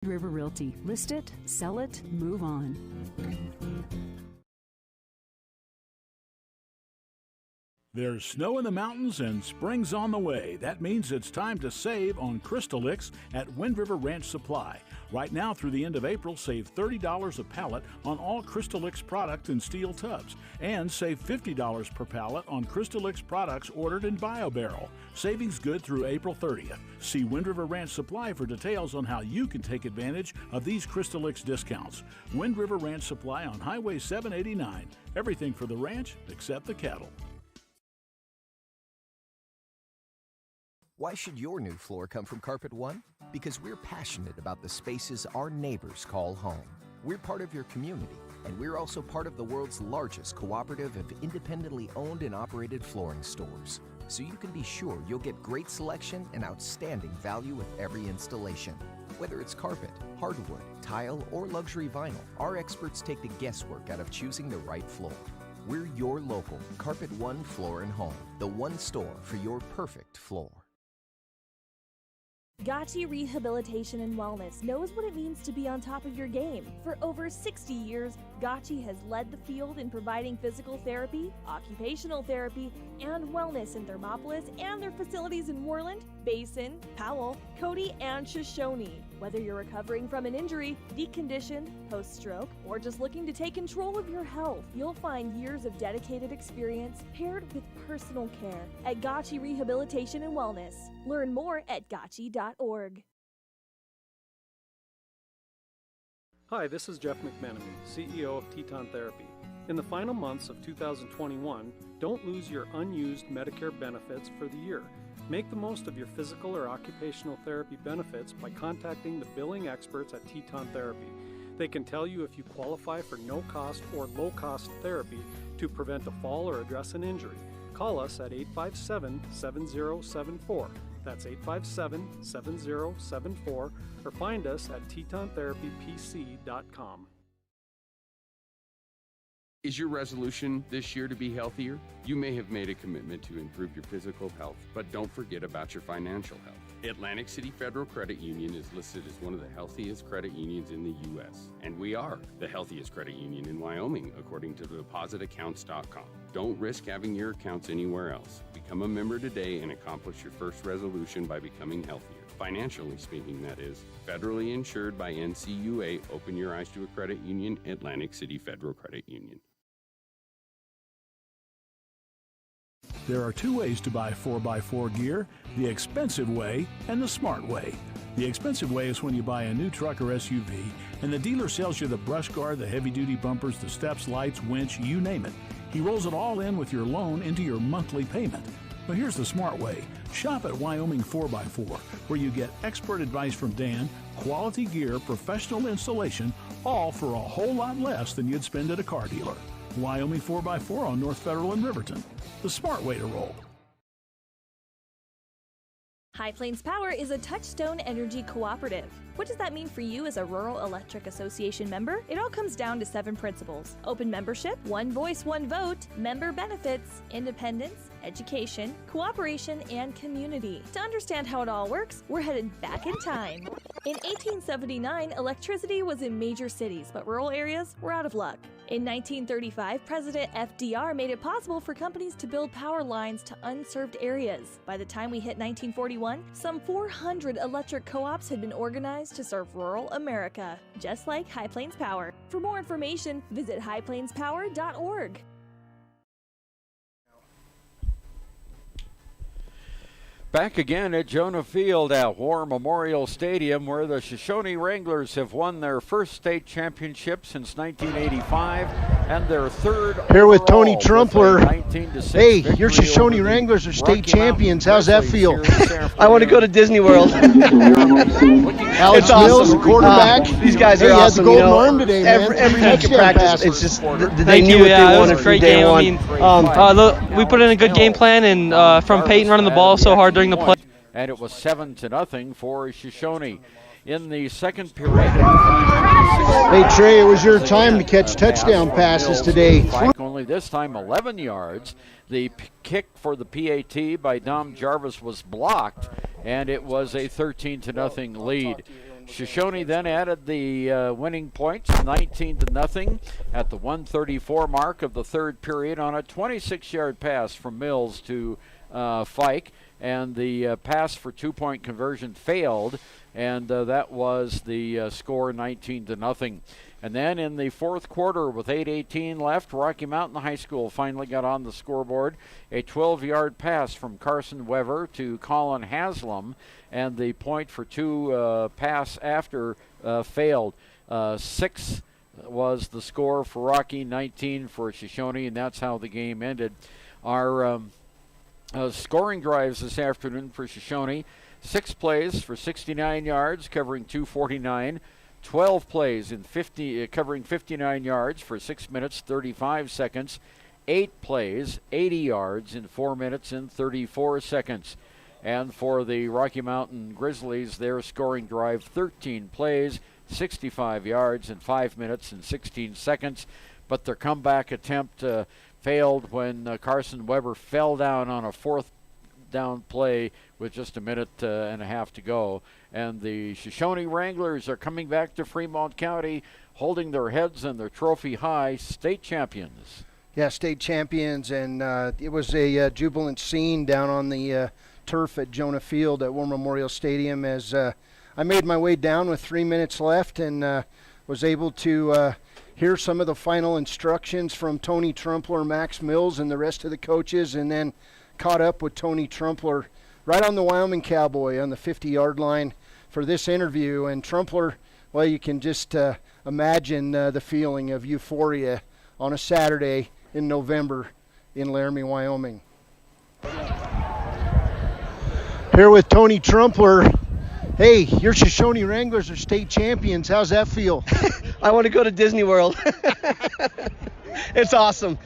River Realty. List it, sell it, move on. There's snow in the mountains and spring's on the way. That means it's time to save on Crystalix at Wind River Ranch Supply. Right now through the end of April, save $30 a pallet on all Crystalix products in steel tubs. And save $50 per pallet on Crystalix products ordered in BioBarrel. Savings good through April 30th. See Wind River Ranch Supply for details on how you can take advantage of these Crystalix discounts. Wind River Ranch Supply on Highway 789. Everything for the ranch except the cattle. Why should your new floor come from Carpet One? Because we're passionate about the spaces our neighbors call home. We're part of your community, and we're also part of the world's largest cooperative of independently owned and operated flooring stores. So you can be sure you'll get great selection and outstanding value with every installation. Whether it's carpet, hardwood, tile, or luxury vinyl, our experts take the guesswork out of choosing the right floor. We're your local Carpet One Floor and Home, the one store for your perfect floor. Gotchi Rehabilitation and Wellness knows what it means to be on top of your game. For over 60 years, Gotchi has led the field in providing physical therapy, occupational therapy, and wellness in Thermopolis and their facilities in Worland, Basin, Powell, Cody, and Shoshoni. Whether you're recovering from an injury, deconditioned, post-stroke, or just looking to take control of your health, you'll find years of dedicated experience paired with personal care at Gotchi Rehabilitation and Wellness. Learn more at gotchi.org. Hi, this is Jeff McMenemy, CEO of Teton Therapy. In the final months of 2021, don't lose your unused Medicare benefits for the year. Make the most of your physical or occupational therapy benefits by contacting the billing experts at Teton Therapy. They can tell you if you qualify for no-cost or low-cost therapy to prevent a fall or address an injury. Call us at 857-7074. That's 857-7074, or find us at tetontherapypc.com. Is your resolution this year to be healthier? You may have made a commitment to improve your physical health, but don't forget about your financial health. Atlantic City Federal Credit Union is listed as one of the healthiest credit unions in the U.S., and we are the healthiest credit union in Wyoming, according to depositaccounts.com. Don't risk having your accounts anywhere else. Become a member today and accomplish your first resolution by becoming healthier. Financially speaking, that is. Federally insured by NCUA. Open your eyes to a credit union. Atlantic City Federal Credit Union. There are two ways to buy 4x4 gear, the expensive way and the smart way. The expensive way is when you buy a new truck or SUV and the dealer sells you the brush guard, the heavy-duty bumpers, the steps, lights, winch, you name it. He rolls it all in with your loan into your monthly payment. But here's the smart way. Shop at Wyoming 4x4, where you get expert advice from Dan, quality gear, professional installation, all for a whole lot less than you'd spend at a car dealer. Wyoming 4x4 on North Federal in Riverton. The smart way to roll. High Plains Power is a Touchstone Energy cooperative. What does that mean for you as a Rural Electric Association member? It all comes down to 7 principles: open membership, one voice, one vote, member benefits, independence, education, cooperation, and community. To understand how it all works, we're headed back in time. In 1879, electricity was in major cities, but rural areas were out of luck. In 1935, President FDR made it possible for companies to build power lines to unserved areas. By the time we hit 1941, some 400 electric co-ops had been organized to serve rural America, just like High Plains Power. For more information, visit highplainspower.org. Back again at Jonah Field at War Memorial Stadium, where the Shoshoni Wranglers have won their first state championship since 1985 and their third here with Tony Trumpler. Hey, your Shoshoni over Wranglers are state Rocky champions. Mountain How's that Grizzlies feel? here in San I want to go to Disney World. Alex It's Mills, awesome. quarterback. These guys Hey, are he had awesome. the golden you know, arm today, man. every week in practice, it's just they knew what they it wanted was a great from day game. one. I mean, we put in a good game plan, and from Peyton running the ball so hard during the play. And it was 7-0 for Shoshoni. In the second period. Hey, Trey, it was your time to catch touchdown passes today. Only this time 11 yards. The kick for the PAT by Dom Jarvis was blocked, and it was a 13-0 lead. Shoshoni then added the winning points, 19-0, at the 1:34 mark of the third period on a 26-yard pass from Mills to Fike, and the pass for two-point conversion failed, and that was the score, 19-0. And then in the fourth quarter, with 8:18 left, Rocky Mountain High School finally got on the scoreboard. A 12-yard pass from Carson Weber to Colin Haslam, and the point for two pass after failed. 6 was the score for Rocky, 19 for Shoshoni, and that's how the game ended. Our scoring drives this afternoon for Shoshoni: 6 plays for 69 yards, covering 2:49. 12 plays in covering 59 yards for 6 minutes 35 seconds. 8 plays, 80 yards in 4 minutes and 34 seconds. And for the Rocky Mountain Grizzlies, their scoring drive: 13 plays, 65 yards in 5 minutes and 16 seconds. But their comeback attempt failed when Carson Weber fell down on a fourth down play with just a minute and a half to go. And the Shoshoni Wranglers are coming back to Fremont County, holding their heads and their trophy high, state champions. Yeah, state champions, and it was a jubilant scene down on the turf at Jonah Field at War Memorial Stadium as I made my way down with 3 minutes left and was able to hear some of the final instructions from Tony Trumpler, Max Mills, and the rest of the coaches, and then caught up with Tony Trumpler right on the Wyoming Cowboy on the 50-yard line for this interview. And Trumpler, well, you can just imagine the feeling of euphoria on a Saturday in November in Laramie, Wyoming. Here with Tony Trumpler. Hey, your Shoshoni Wranglers are state champions. How's that feel? I want to go to Disney World. It's awesome.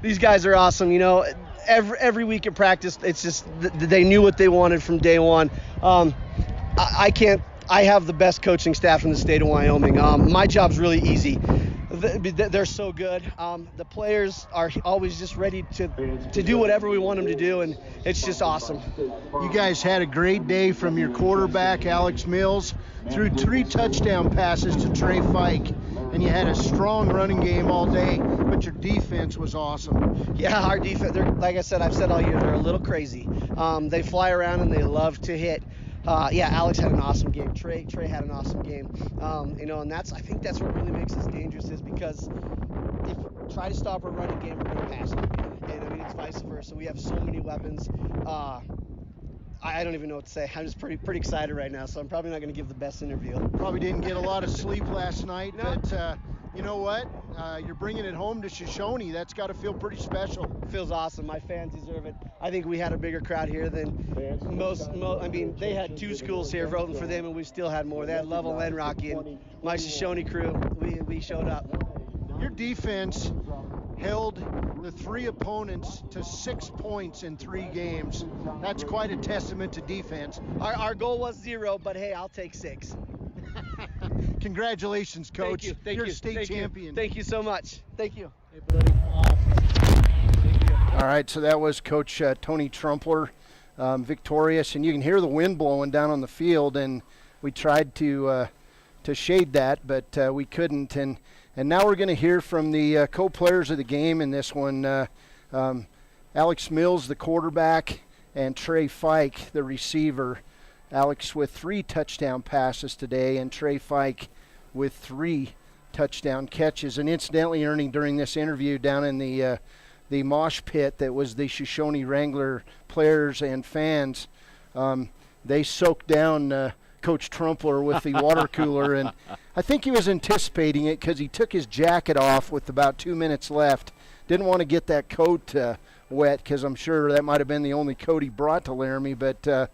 These guys are awesome. You know, every week at practice, it's just they knew what they wanted from day one. I have the best coaching staff in the state of Wyoming. My job's really easy. They're so good. The players are always just ready to do whatever we want them to do, and it's just awesome. You guys had a great day from your quarterback, Alex Mills, threw 3 touchdown passes to Trey Fike, and you had a strong running game all day, but your defense was awesome. Yeah, our defense, like I said, I've said all year, they're a little crazy. They fly around and they love to hit. Alex had an awesome game. Trey had an awesome game. And I think that's what really makes us dangerous, is because if we try to stop our running game, we're going to pass it. And it's vice versa. We have so many weapons. I don't even know what to say. I'm just pretty excited right now, so I'm probably not going to give the best interview. Probably didn't get a lot of sleep last night, no. But you know what? You're bringing it home to Shoshoni. That's got to feel pretty special. It feels awesome. My fans deserve it. I think we had a bigger crowd here than most. They had 2 schools here voting for them, and we still had more. They had Lovell and Rocky, and my Shoshoni crew, we showed up. Your defense held the 3 opponents to 6 points in 3 games. That's quite a testament to defense. Our goal was 0, but hey, I'll take 6. Congratulations, Coach. Thank you. You're state champion. Thank you so much. Thank you. Hey, buddy. All right, so that was Coach Tony Trumpler, victorious, and you can hear the wind blowing down on the field, and we tried to shade that, but we couldn't. And now we're going to hear from the co-players of the game in this one. Alex Mills, the quarterback, and Trey Fike, the receiver. Alex with 3 touchdown passes today, and Trey Fike with 3 touchdown catches. And incidentally, Ernie, during this interview down in the mosh pit that was the Shoshoni Wrangler players and fans, they soaked down Coach Trumpler with the water cooler, and I think he was anticipating it because he took his jacket off with about 2 minutes left. Didn't want to get that coat wet, because I'm sure that might have been the only coat he brought to Laramie, but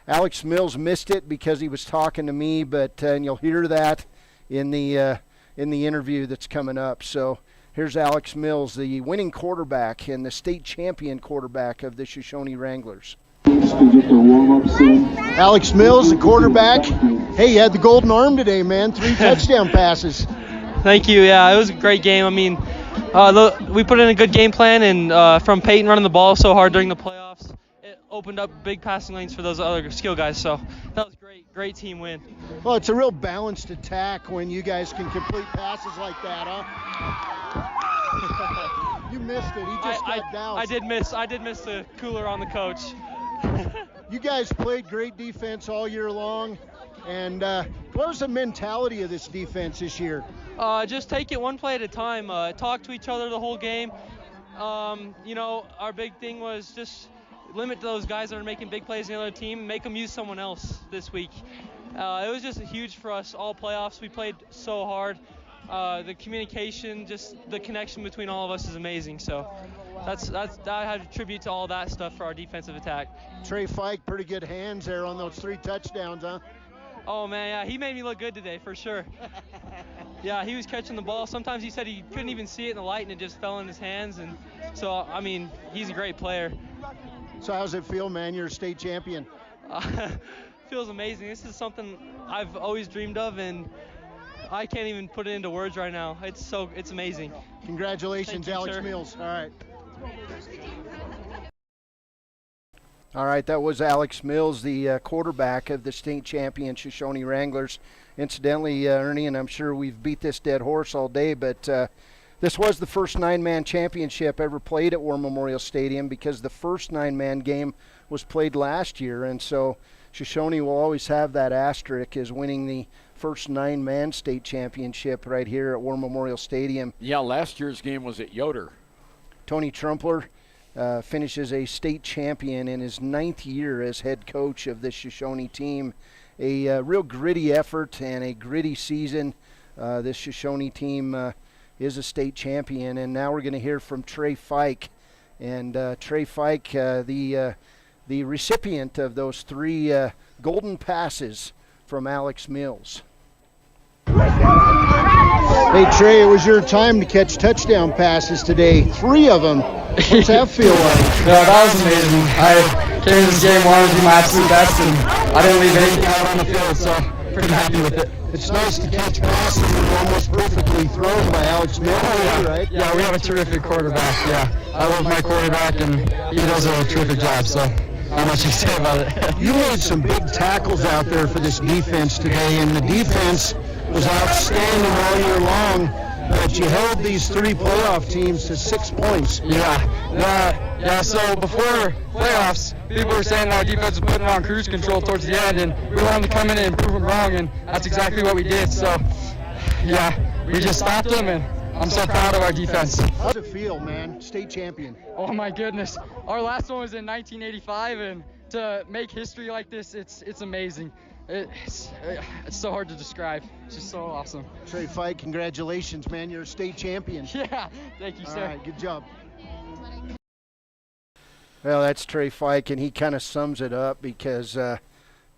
Alex Mills missed it because he was talking to me, but and you'll hear that in the interview that's coming up. So here's Alex Mills, the winning quarterback and the state champion quarterback of the Shoshoni Wranglers. Alex Mills, the quarterback. Hey, you had the golden arm today, man. 3 touchdown passes. Thank you. Yeah, it was a great game. I mean, we put in a good game plan, and from Peyton running the ball so hard during the playoffs, opened up big passing lanes for those other skill guys. So that was great team win. Well, it's a real balanced attack when you guys can complete passes like that, huh? You missed it. He just got down. I did miss the cooler on the coach. You guys played great defense all year long. And what was the mentality of this defense this year? Just take it one play at a time. Talk to each other the whole game. Our big thing was just limit those guys that are making big plays in the other team, make them use someone else this week. It was just huge for us all playoffs. We played so hard. The communication, just the connection between all of us is amazing. So that's I had to attribute to all that stuff for our defensive attack. Trey Fike, pretty good hands there on those 3 touchdowns, huh? Oh man, yeah, he made me look good today for sure. Yeah, he was catching the ball. Sometimes he said he couldn't even see it in the light and it just fell in his hands. And so, I mean, he's a great player. So how's it feel, man? You're a state champion. Feels amazing. This is something I've always dreamed of, and I can't even put it into words right now. It's amazing. Congratulations, Thank you, Alex sir. Mills. All right. All right, that was Alex Mills, the quarterback of the state champion Shoshoni Wranglers. Incidentally, Ernie, and I'm sure we've beat this dead horse all day, but this was the first 9-man championship ever played at War Memorial Stadium because the first 9-man game was played last year, and so Shoshoni will always have that asterisk as winning the first 9-man state championship right here at War Memorial Stadium. Yeah, last year's game was at Yoder. Tony Trumpler finishes a state champion in his 9th year as head coach of the Shoshoni team. A real gritty effort and a gritty season. This Shoshoni team is a state champion, and now we're going to hear from Trey Fike. And Trey Fike, the recipient of those 3 golden passes from Alex Mills. Hey Trey, it was your time to catch touchdown passes today. 3 of them. What's that feel like? Yeah, that was amazing. I came to this game wanting to do my absolute best, and I didn't leave anything out on the field, so pretty happy with it. It's nice to catch passes that are almost perfectly thrown by Alex Mills, right? Yeah, we have a terrific quarterback. Yeah, I love my quarterback, and he does a terrific job, so not much to say about it. You made some big tackles out there for this defense today, and the defense was outstanding all year long, but you held these 3 playoff teams to 6 points. Yeah, so before playoffs, people were saying our defense was putting on cruise control towards the end, and we wanted to come in and prove them wrong, and that's exactly what we did. So, yeah, we just stopped them, and I'm so proud of our defense. How's it feel, man? State champion. Oh my goodness. Our last one was in 1985, and to make history like this, it's amazing. It's so hard to describe. It's just so awesome. Trey Fike, congratulations, man. You're a state champion. Yeah, thank you, sir. All right, good job. Well, that's Trey Fike, and he kind of sums it up because,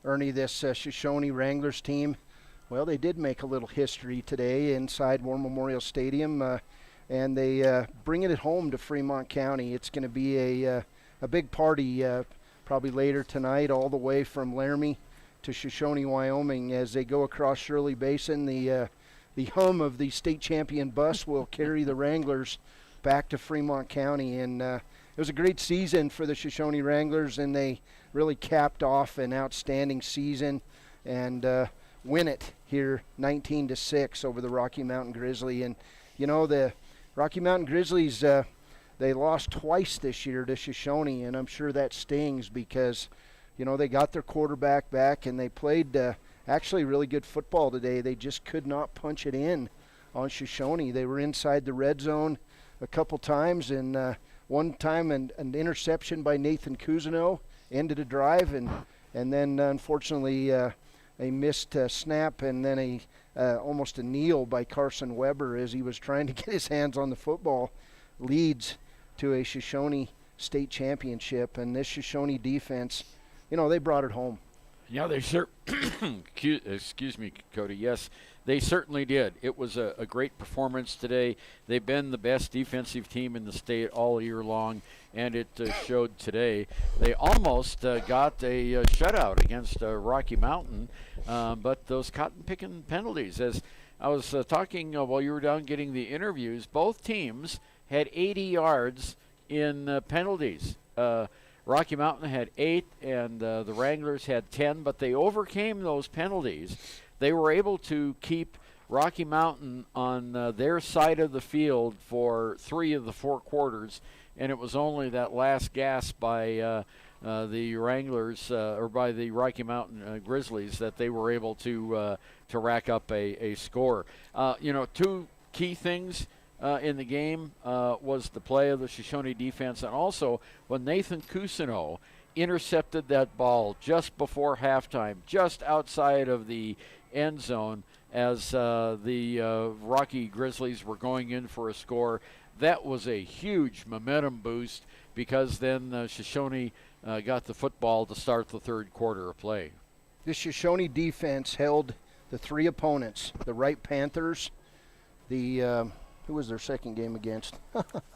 Ernie, this Shoshoni Wranglers team, well, they did make a little history today inside War Memorial Stadium, and they bring it home to Fremont County. It's going to be a big party probably later tonight, all the way from Laramie to Shoshone, Wyoming, as they go across Shirley Basin. The hum of the state champion bus will carry the Wranglers back to Fremont County, and it was a great season for the Shoshone Wranglers, and they really capped off an outstanding season and win it here 19-6 over the Rocky Mountain Grizzly. And you know, the Rocky Mountain Grizzlies, they lost twice this year to Shoshone, and I'm sure that stings because you know, they got their quarterback back, and they played actually really good football today. They just could not punch it in on Shoshone. They were inside the red zone a couple times, and one time an interception by Nathan Cousineau ended a drive, and then unfortunately a missed snap, and then almost a kneel by Carson Weber as he was trying to get his hands on the football leads to a Shoshone state championship. And this Shoshone defense, you know, they brought it home. Yeah, they excuse me, Cody. Yes, they certainly did. It was a great performance today. They've been the best defensive team in the state all year long, and it showed today. They almost got a shutout against Rocky Mountain, but those cotton-picking penalties. As I was talking while you were down getting the interviews, both teams had 80 yards in penalties. Rocky Mountain had 8, and the Wranglers had 10, but they overcame those penalties. They were able to keep Rocky Mountain on their side of the field for 3 of the 4 quarters, and it was only that last gasp by the Wranglers or by the Rocky Mountain Grizzlies that they were able to rack up a score. 2 key things in the game was the play of the Shoshoni defense, and also when Nathan Cousineau intercepted that ball just before halftime, just outside of the end zone, as the Rocky Grizzlies were going in for a score. That was a huge momentum boost, because then Shoshone got the football to start the third quarter of play. The Shoshone defense held the 3 opponents, the Wright Panthers, the who was their second game against?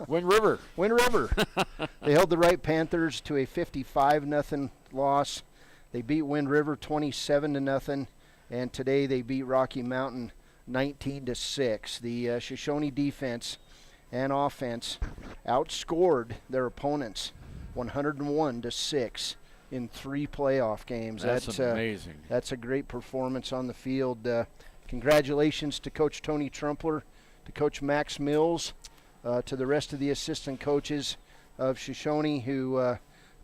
Wind River. Wind River. They held the Wright Panthers to a 55-0 loss. They beat Wind River 27-0, and today they beat Rocky Mountain 19-6. The Shoshone defense and offense outscored their opponents 101-6 in 3 playoff games. That's amazing. That's a great performance on the field. Congratulations to Coach Tony Trumpler, to Coach Max Mills, to the rest of the assistant coaches of Shoshone who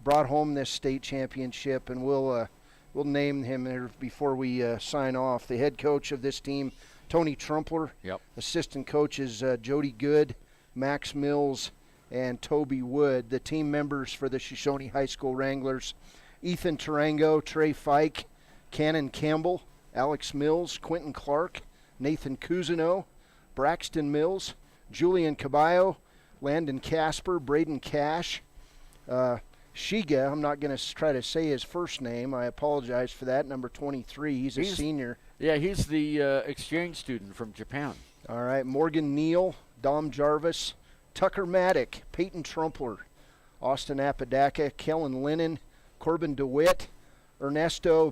brought home this state championship, and we'll name him there before we sign off. The head coach of this team, Tony Trumpler. Yep. Assistant coaches Jody Good, Max Mills, and Toby Wood. The team members for the Shoshone High School Wranglers, Ethan Tarango, Trey Fike, Cannon Campbell, Alex Mills, Quentin Clark, Nathan Cousineau, Braxton Mills, Julian Caballo, Landon Casper, Braden Cash, Shiga. I'm not going to try to say his first name. I apologize for that. Number 23. He's a senior. Yeah, he's the exchange student from Japan. All right. Morgan Neal, Dom Jarvis, Tucker Maddock, Peyton Trumpler, Austin Apodaca, Kellen Lennon, Corbin DeWitt, Ernesto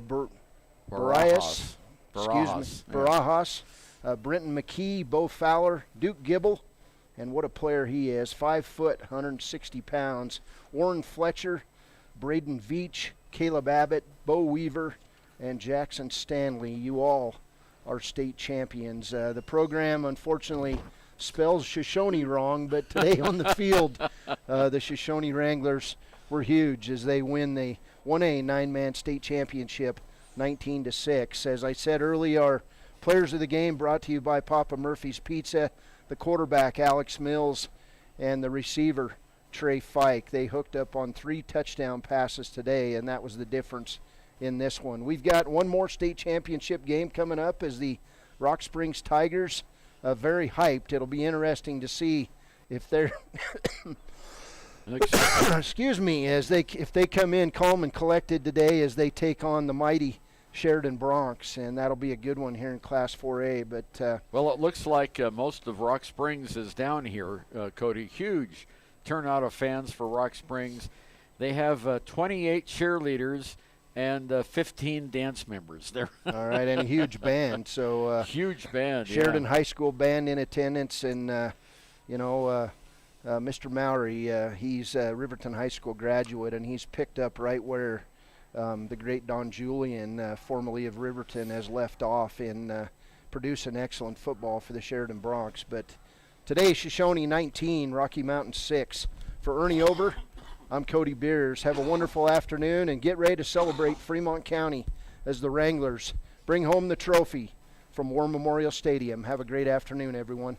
Barajas, Barajas, Brenton McKee, Bo Fowler, Duke Gibble, and what a player he is, 5 foot, 160 pounds, Warren Fletcher, Braden Veach, Caleb Abbott, Bo Weaver, and Jackson Stanley. You all are state champions. The program, unfortunately, spells Shoshone wrong, but today on the field, the Shoshone Wranglers were huge as they win the 1A 9-man state championship 19-6. As I said earlier, our players of the game brought to you by Papa Murphy's Pizza, the quarterback Alex Mills, and the receiver Trey Fike. They hooked up on 3 touchdown passes today, and that was the difference in this one. We've got one more state championship game coming up as the Rock Springs Tigers, very hyped. It'll be interesting to see if they're excuse me, if they come in calm and collected today as they take on the mighty Sheridan Bronx, and that'll be a good one here in Class 4A. But well, it looks like most of Rock Springs is down here, Cody. Huge turnout of fans for Rock Springs. They have 28 cheerleaders and 15 dance members there. All right, and a huge band. So huge band. Sheridan High School band in attendance, and Mr. Mowry, he's a Riverton High School graduate, and he's picked up right where the great Don Julian, formerly of Riverton, has left off in producing excellent football for the Sheridan Bronx. But today, Shoshone 19, Rocky Mountain 6. For Ernie Ober, I'm Cody Beers. Have a wonderful afternoon and get ready to celebrate Fremont County as the Wranglers bring home the trophy from War Memorial Stadium. Have a great afternoon, everyone.